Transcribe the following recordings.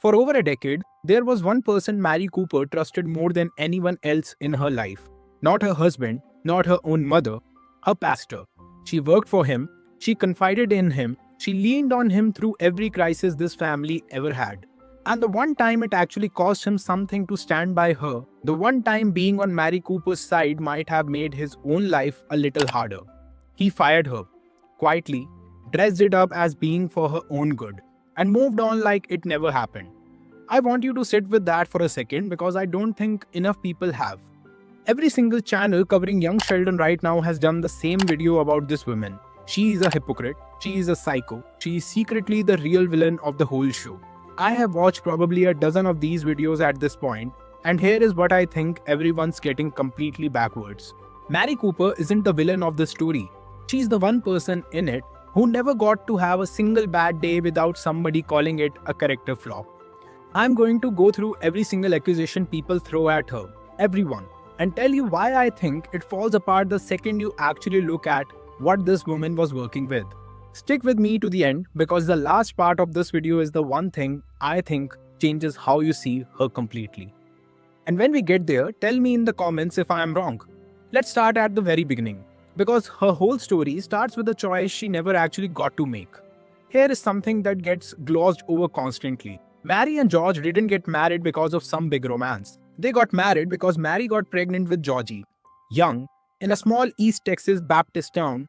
For over a decade, there was one person Mary Cooper trusted more than anyone else in her life. Not her husband, not her own mother, her pastor. She worked for him, she confided in him, she leaned on him through every crisis this family ever had. And the one time it actually cost him something to stand by her, the one time being on Mary Cooper's side might have made his own life a little harder. He fired her, quietly, dressed it up as being for her own good, and moved on like it never happened. I want you to sit with that for a second because I don't think enough people have. Every single channel covering young Sheldon right now has done the same video about this woman. She is a hypocrite, she is a psycho, she is secretly the real villain of the whole show. I have watched probably a dozen of these videos at this point, and here is what I think everyone's getting completely backwards. Mary Cooper isn't the villain of the story. She's the one person in it who never got to have a single bad day without somebody calling it a character flaw. I'm going to go through every single accusation people throw at her, everyone, and tell you why I think it falls apart the second you actually look at what this woman was working with. Stick with me to the end because the last part of this video is the one thing I think changes how you see her completely. And when we get there, tell me in the comments if I am wrong. Let's start at the very beginning, because her whole story starts with a choice she never actually got to make. Here is something that gets glossed over constantly. Mary and George didn't get married because of some big romance. They got married because Mary got pregnant with Georgie, young, in a small East Texas Baptist town,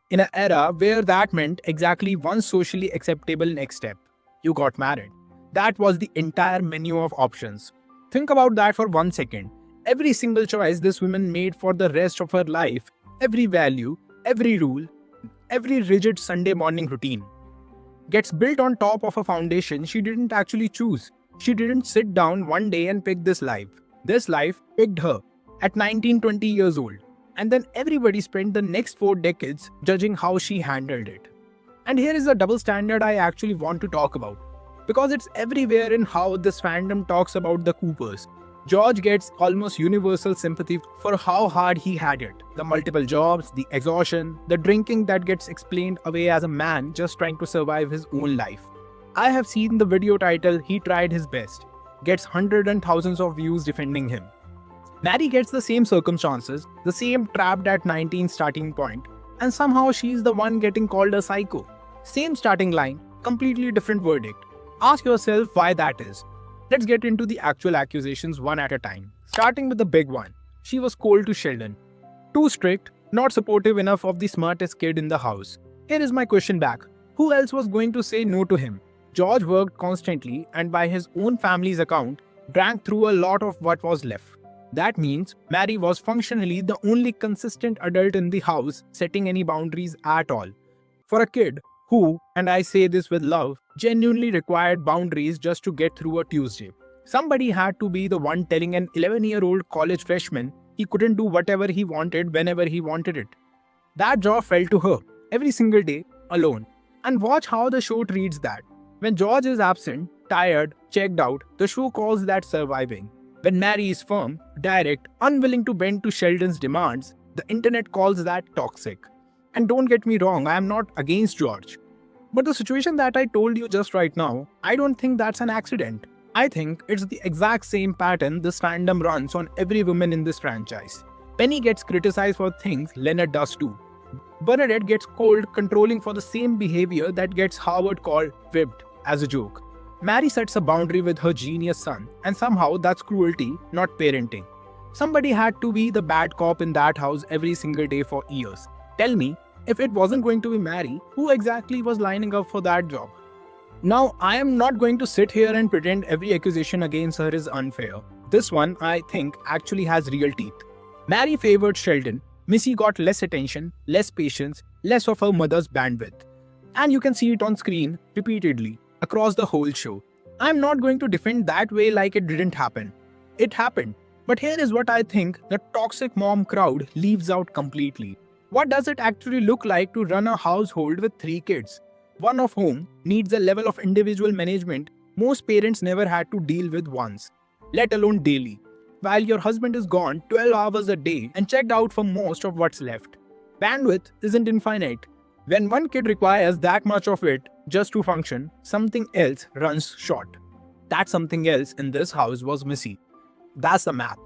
in an era where that meant exactly one socially acceptable next step. You got married. That was the entire menu of options. Think about that for 1 second. Every single choice this woman made for the rest of her life, every value, every rule, every rigid Sunday morning routine, gets built on top of a foundation she didn't actually choose. She didn't sit down one day and pick this life. This life picked her at 19-20 years old. And then everybody spent the next 4 decades judging how she handled it. And here is the double standard I actually want to talk about, because it's everywhere in how this fandom talks about the Coopers. George gets almost universal sympathy for how hard he had it. The multiple jobs, the exhaustion, the drinking that gets explained away as a man just trying to survive his own life. I have seen the video title "He Tried His Best" gets hundreds and thousands of views defending him. Mary gets the same circumstances, the same trapped at 19 starting point, and somehow she's the one getting called a psycho. Same starting line, completely different verdict. Ask yourself why that is. Let's get into the actual accusations one at a time. Starting with the big one. She was cold to Sheldon. Too strict, not supportive enough of the smartest kid in the house. Here is my question back. Who else was going to say no to him? George worked constantly and by his own family's account, drank through a lot of what was left. That means Mary was functionally the only consistent adult in the house setting any boundaries at all. For a kid who, and I say this with love, genuinely required boundaries just to get through a Tuesday, somebody had to be the one telling an 11-year-old college freshman he couldn't do whatever he wanted whenever he wanted it. That job fell to her, every single day, alone. And watch how the show treats that. When George is absent, tired, checked out, the show calls that surviving. When Mary is firm, direct, unwilling to bend to Sheldon's demands, the internet calls that toxic. And don't get me wrong, I am not against George. But the situation that I told you just right now, I don't think that's an accident. I think it's the exact same pattern this fandom runs on every woman in this franchise. Penny gets criticized for things Leonard does too. Bernadette gets cold, controlling for the same behavior that gets Howard called whipped as a joke. Mary sets a boundary with her genius son, and somehow that's cruelty, not parenting. Somebody had to be the bad cop in that house every single day for years. Tell me, if it wasn't going to be Mary, who exactly was lining up for that job? Now, I am not going to sit here and pretend every accusation against her is unfair. This one, I think, actually has real teeth. Mary favored Sheldon. Missy got less attention, less patience, less of her mother's bandwidth. And you can see it on screen repeatedly, across the whole show. I'm not going to defend that way like it didn't happen. It happened. But here is what I think the toxic mom crowd leaves out completely. What does it actually look like to run a household with 3 kids, one of whom needs a level of individual management most parents never had to deal with once, let alone daily, while your husband is gone 12 hours a day and checked out for most of what's left? Bandwidth isn't infinite. When one kid requires that much of it just to function, something else runs short. that something else in this house was missing. That's the math.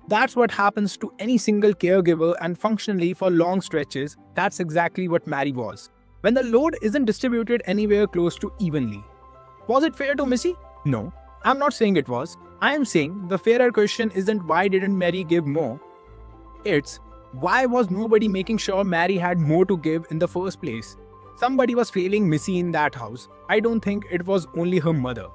That's what happens to any single caregiver, and functionally for long stretches, that's exactly what Mary was. When the load isn't distributed anywhere close to evenly. Was it fair to Missy? No, I'm not saying it was. I am saying the fairer question isn't why didn't Mary give more? It's why was nobody making sure Mary had more to give in the first place? Somebody was failing Missy in that house. I don't think it was only her mother.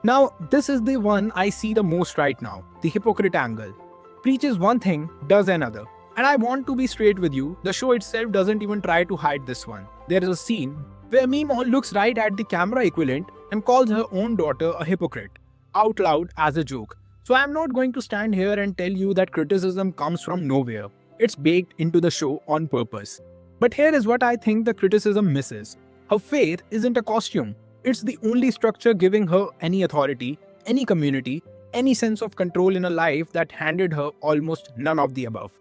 Now, this is the one I see the most right now, the hypocrite angle. Preaches one thing, does another. And I want to be straight with you, the show itself doesn't even try to hide this one. There is a scene where Mimo looks right at the camera equivalent and calls her own daughter a hypocrite, out loud as a joke. So I'm not going to stand here and tell you that criticism comes from nowhere. It's baked into the show on purpose. But here is what I think the criticism misses. Her faith isn't a costume. It's the only structure giving her any authority, any community, any sense of control in a life that handed her almost none of the above.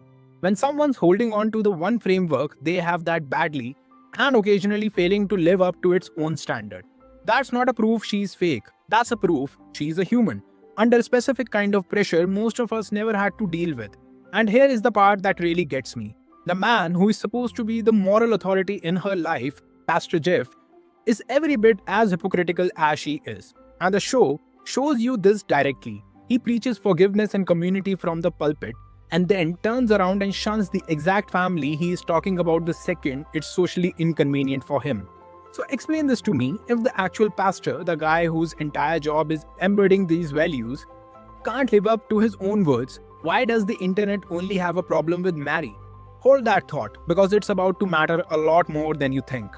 When someone's holding on to the one framework they have that badly and occasionally failing to live up to its own standard, that's not a proof she's fake. That's a proof she's a human, under a specific kind of pressure most of us never had to deal with. And here is the part that really gets me. The man who is supposed to be the moral authority in her life, Pastor Jeff, is every bit as hypocritical as she is. And the show shows you this directly. He preaches forgiveness and community from the pulpit and then turns around and shuns the exact family he is talking about the second it's socially inconvenient for him. So explain this to me. If the actual pastor, the guy whose entire job is embedding these values, can't live up to his own words, why does the internet only have a problem with Mary? Hold that thought, because it's about to matter a lot more than you think.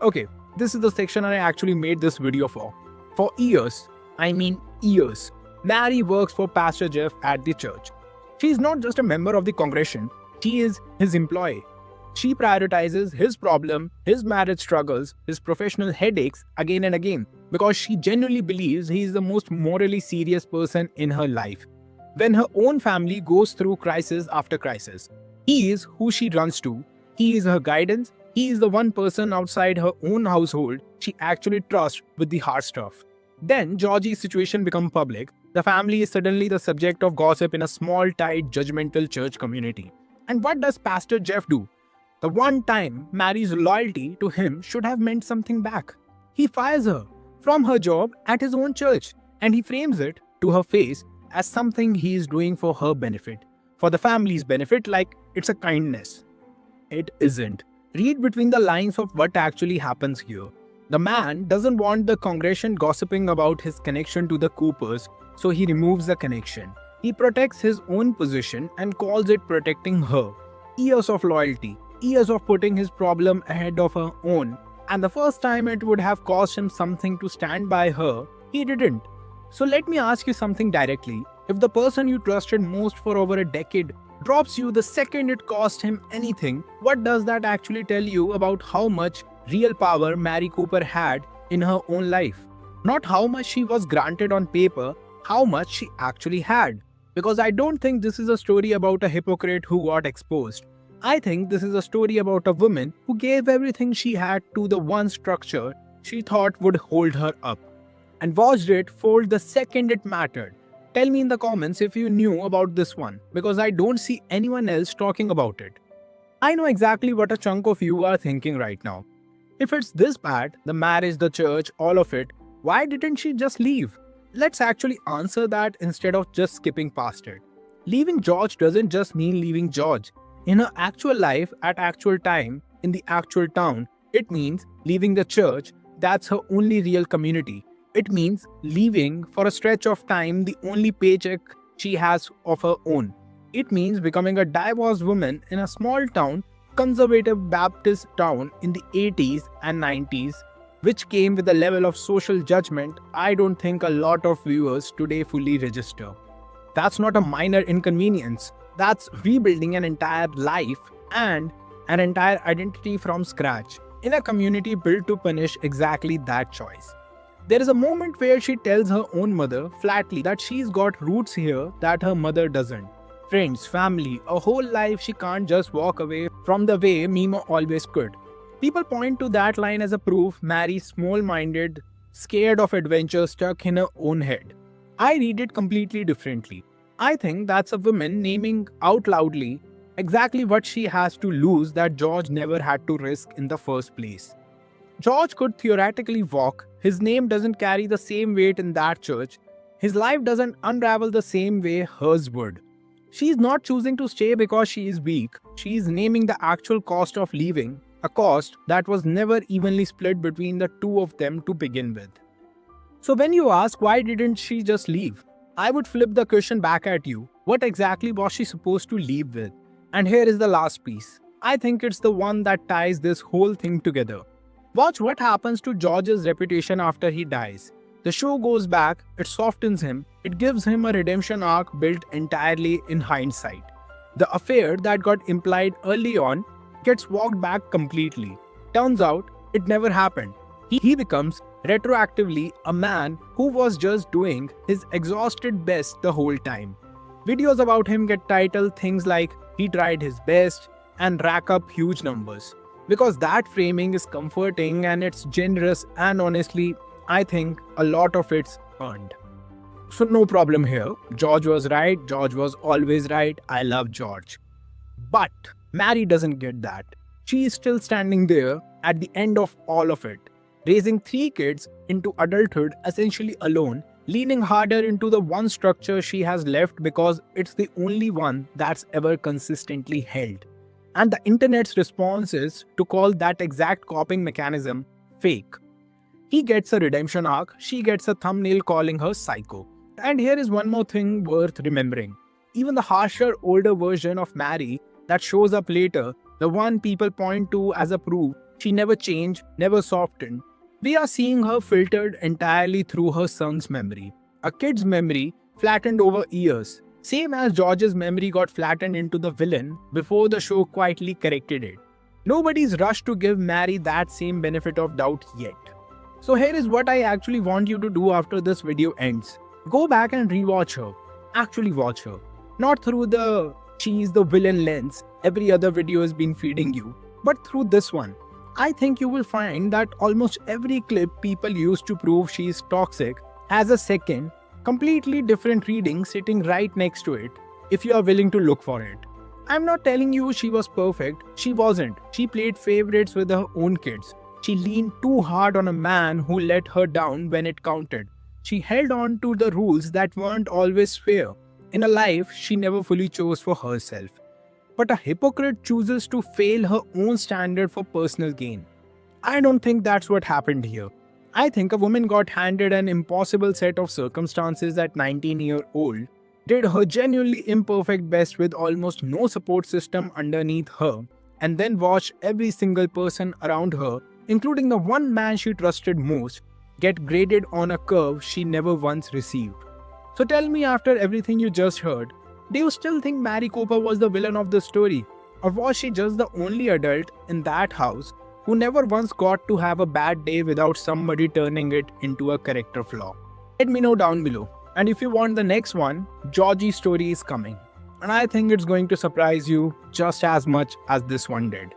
Okay, this is the section I actually made this video for. For years, I mean years, Mary works for Pastor Jeff at the church. She is not just a member of the congregation, she is his employee. She prioritizes his problem, his marriage struggles, his professional headaches again and again because she genuinely believes he is the most morally serious person in her life. When her own family goes through crisis after crisis, he is who she runs to. He is her guidance. He is the one person outside her own household she actually trusts with the hard stuff. Then Georgie's situation becomes public. The family is suddenly the subject of gossip in a small, tight, judgmental church community. And what does Pastor Jeff do? The one time Mary's loyalty to him should have meant something back. He fires her from her job at his own church, and he frames it to her face as something he is doing for her benefit, for the family's benefit, like it's a kindness. It isn't. Read between the lines of what actually happens here. The man doesn't want the congregation gossiping about his connection to the Coopers, so he removes the connection. He protects his own position and calls it protecting her. Years of loyalty, years of putting his problem ahead of her own, and the first time it would have cost him something to stand by her, he didn't. So let me ask you something directly. If the person you trusted most for over a decade drops you the second it cost him anything, what does that actually tell you about how much real power Mary Cooper had in her own life? Not how much she was granted on paper, how much she actually had. Because I don't think this is a story about a hypocrite who got exposed. I think this is a story about a woman who gave everything she had to the one structure she thought would hold her up, and watched it fold the second it mattered. Tell me in the comments if you knew about this one, because I don't see anyone else talking about it. I know exactly what a chunk of you are thinking right now. If it's this bad, the marriage, the church, all of it, why didn't she just leave? Let's actually answer that instead of just skipping past it. Leaving George doesn't just mean leaving George. In her actual life, at actual time, in the actual town, it means leaving the church. That's her only real community. It means leaving for a stretch of time the only paycheck she has of her own. It means becoming a divorced woman in a small town, conservative Baptist town in the 80s and 90s, which came with a level of social judgment I don't think a lot of viewers today fully register. That's not a minor inconvenience. That's rebuilding an entire life and an entire identity from scratch in a community built to punish exactly that choice. There is a moment where she tells her own mother flatly that she's got roots here that her mother doesn't. Friends, family, a whole life she can't just walk away from the way Mima always could. People point to that line as a proof Mary's small-minded scared of adventure, stuck in her own head. I read it completely differently. I think that's a woman naming out loudly exactly what she has to lose that George never had to risk in the first place. George could theoretically walk, his name doesn't carry the same weight in that church, his life doesn't unravel the same way hers would. She's not choosing to stay because she is weak, she's naming the actual cost of leaving, a cost that was never evenly split between the two of them to begin with. So when you ask why didn't she just leave, I would flip the question back at you. What exactly was she supposed to leave with? And here is the last piece. I think it's the one that ties this whole thing together. Watch what happens to George's reputation after he dies. The show goes back, it softens him, it gives him a redemption arc built entirely in hindsight. The affair that got implied early on gets walked back completely. Turns out, it never happened. He becomes retroactively a man who was just doing his exhausted best the whole time. Videos about him get titled things like "he tried his best" and rack up huge numbers. Because that framing is comforting and it's generous, and honestly, I think a lot of it's earned. So no problem here. George was right, George was always right, I love George. But Mary doesn't get that. She is still standing there at the end of all of it, raising 3 kids into adulthood essentially alone, leaning harder into the one structure she has left because it's the only one that's ever consistently held. And the internet's response is to call that exact coping mechanism fake. He gets a redemption arc, she gets a thumbnail calling her psycho. And here is one more thing worth remembering. Even the harsher, older version of Mary that shows up later, the one people point to as a proof she never changed, never softened, we are seeing her filtered entirely through her son's memory. A kid's memory flattened over years, same as George's memory got flattened into the villain before the show quietly corrected it. Nobody's rushed to give Mary that same benefit of doubt yet. So here is what I actually want you to do after this video ends. Go back and rewatch her. Actually watch her. Not through the she's the villain lens every other video has been feeding you, but through this one. I think you will find that almost every clip people use to prove she is toxic has a second, completely different reading sitting right next to it if you are willing to look for it. I'm not telling you she was perfect, she wasn't. She played favorites with her own kids. She leaned too hard on a man who let her down when it counted. She held on to the rules that weren't always fair in a life she never fully chose for herself. But a hypocrite chooses to fail her own standard for personal gain. I don't think that's what happened here. I think a woman got handed an impossible set of circumstances at 19-year-old, did her genuinely imperfect best with almost no support system underneath her, and then watched every single person around her, including the one man she trusted most, get graded on a curve she never once received. So tell me, after everything you just heard, do you still think Mary Cooper was the villain of the story? Or was she just the only adult in that house who never once got to have a bad day without somebody turning it into a character flaw? Let me know down below. And if you want the next one, Georgie's story is coming. And I think it's going to surprise you just as much as this one did.